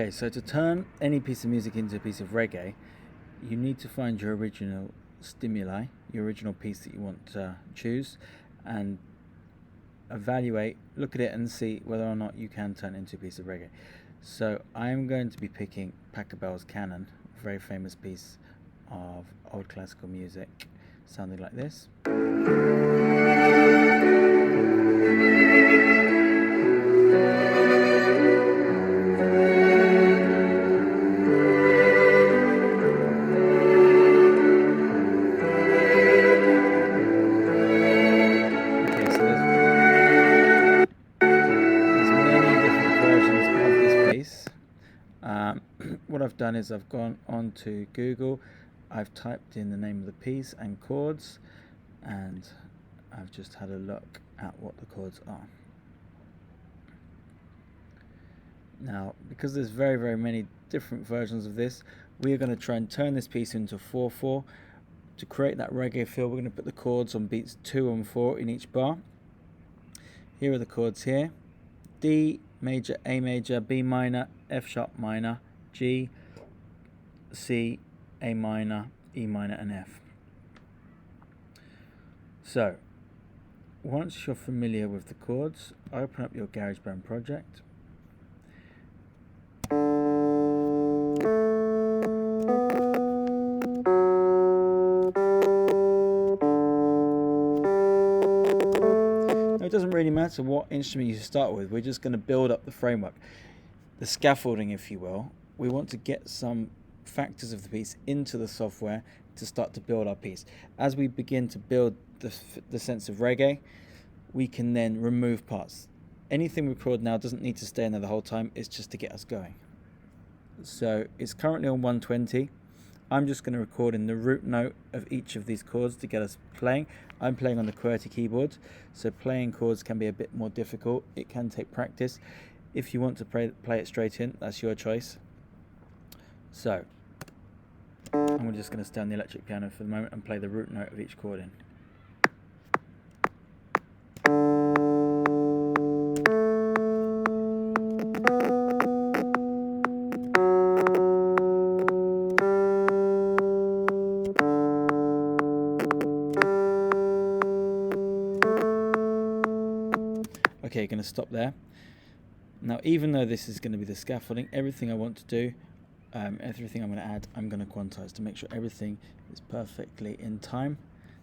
Okay, so to turn any piece of music into a piece of reggae, you need to find your original stimuli, your original piece that you want to choose, and evaluate, look at it and see whether or not you can turn it into a piece of reggae. So I'm going to be picking Pachelbel's Canon, a very famous piece of old classical music, sounding like this. What I've done is I've gone onto Google, I've typed in the name of the piece and chords, and I've just had a look at what the chords are. Now, because there's very many different versions of this, we are going to try and turn this piece into 4/4. To create that reggae feel, we're going to put the chords on beats 2 and 4 in each bar. Here are the chords here: D major, A major, B minor, F sharp minor, G, C, A minor, E minor and F. So, once you're familiar with the chords, open up your GarageBand project. Now, it doesn't really matter what instrument you start with, we're just going to build up the framework, the scaffolding if you will. We want to get some factors of the piece into the software to start to build our piece. As we begin to build the sense of reggae, we can then remove parts. Anything we record now doesn't need to stay in there the whole time, it's just to get us going. So it's currently on 120. I'm just going to record in the root note of each of these chords to get us playing. I'm playing on the QWERTY keyboard, so playing chords can be a bit more difficult. It can take practice. If you want to play it straight in, that's your choice. So I'm just going to stay on the electric piano for the moment and play the root note of each chord in. Okay, going to stop there. Now, even though this is going to be the scaffolding, everything I want to do, everything I'm going to add, I'm going to quantize to make sure everything is perfectly in time.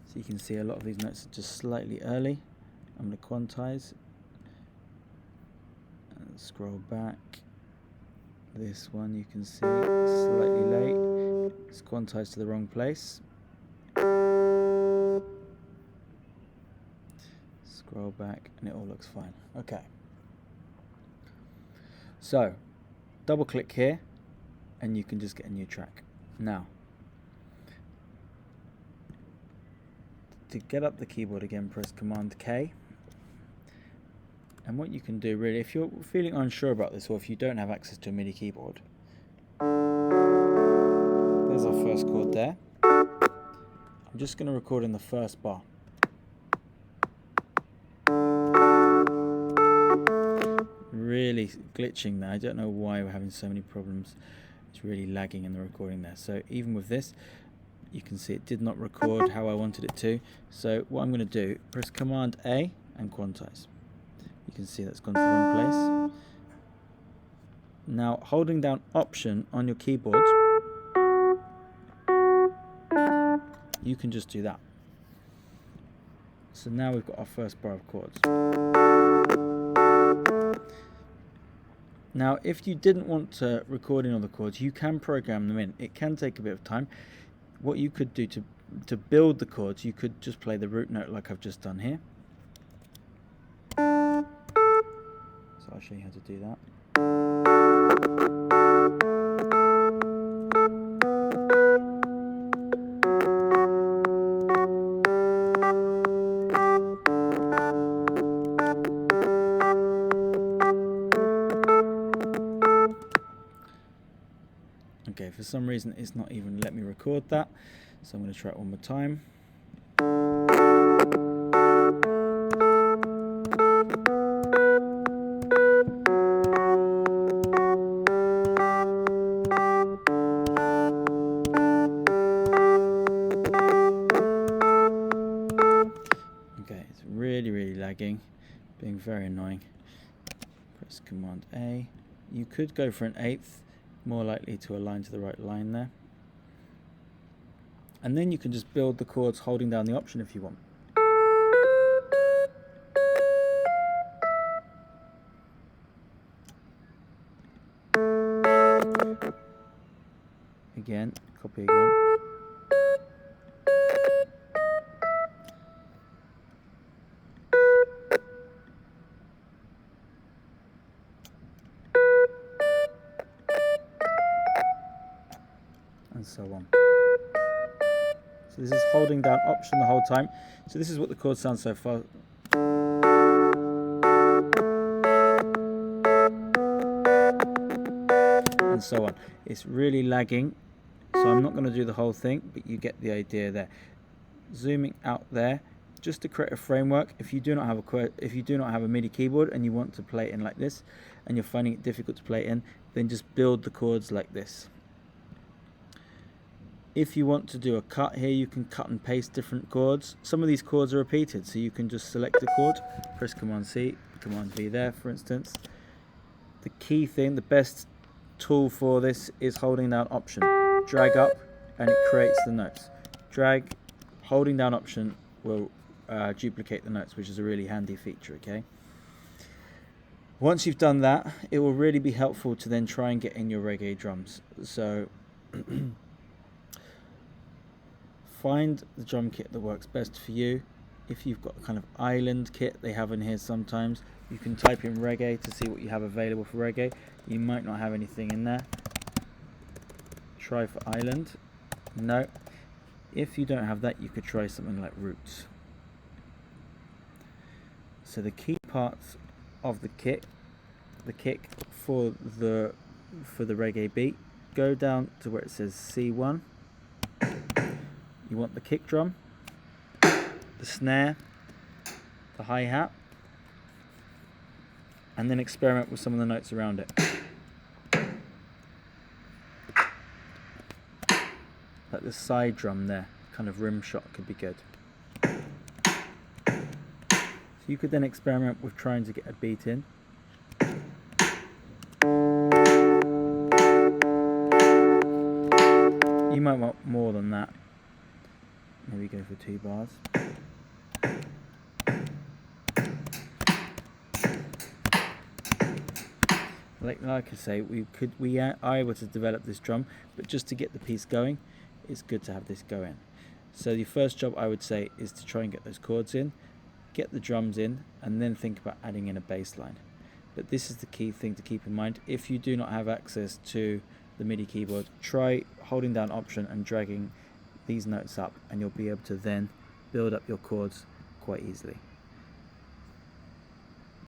So you can see a lot of these notes are just slightly early. I'm going to quantize and scroll back. This one you can see slightly late. It's quantized to the wrong place. Scroll back and it all looks fine. Okay. So, double click here and you can just get a new track. Now, to get up the keyboard again, press Command K. And what you can do really, if you're feeling unsure about this or if you don't have access to a MIDI keyboard, there's our first chord there. I'm just going to record in the first bar. Really glitching there. I don't know why we're having so many problems. It's really lagging in the recording there. So even with this, you can see it did not record how I wanted it to. So what I'm going to do, press Command A and quantize. You can see that's gone to the wrong place. Now holding down Option on your keyboard, you can just do that. So now we've got our first bar of chords. Now, if you didn't want to record in all the chords, you can program them in. It can take a bit of time. What you could do to build the chords, you could just play the root note like I've just done here. So I'll show you how to do that. Okay, for some reason it's not even let me record that, so I'm going to try it one more time. being very annoying. Press Command A. You could go for an eighth, more likely to align to the right line there. And then you can just build the chords holding down the option if you want. Again, copy again. And so on. So this is holding down option the whole time. So this is what the chord sounds so far. And so on. It's really lagging, so I'm not going to do the whole thing, but you get the idea there. Zooming out there, just to create a framework. If you do not have a MIDI keyboard and you want to play it in like this, and you're finding it difficult to play it in, then just build the chords like this. If you want to do a cut here, you can cut and paste different chords. Some of these chords are repeated, so you can just select a chord, press Command C, Command V there, for instance. The key thing, the best tool for this is holding down option. Drag up and it creates the notes. Drag, holding down option will duplicate the notes, which is a really handy feature, okay? Once you've done that, it will really be helpful to then try and get in your reggae drums. So find the drum kit that works best for you. If you've got a kind of island kit they have in here sometimes, you can type in reggae to see what you have available for reggae. You might not have anything in there. Try for island. No. If you don't have that, you could try something like roots. So the key parts of the kick for the reggae beat, go down to where it says C1. You want the kick drum, the snare, the hi-hat, and then experiment with some of the notes around it. Like the side drum there, kind of rim shot could be good. So you could then experiment with trying to get a beat in. You might want more than that. Maybe go for 2 bars. Like I say, we are able to develop this drum, but just to get the piece going, it's good to have this going. So the first job I would say is to try and get those chords in, get the drums in, and then think about adding in a bass line. But this is the key thing to keep in mind. If you do not have access to the MIDI keyboard, try holding down option and dragging these notes up, and you'll be able to then build up your chords quite easily.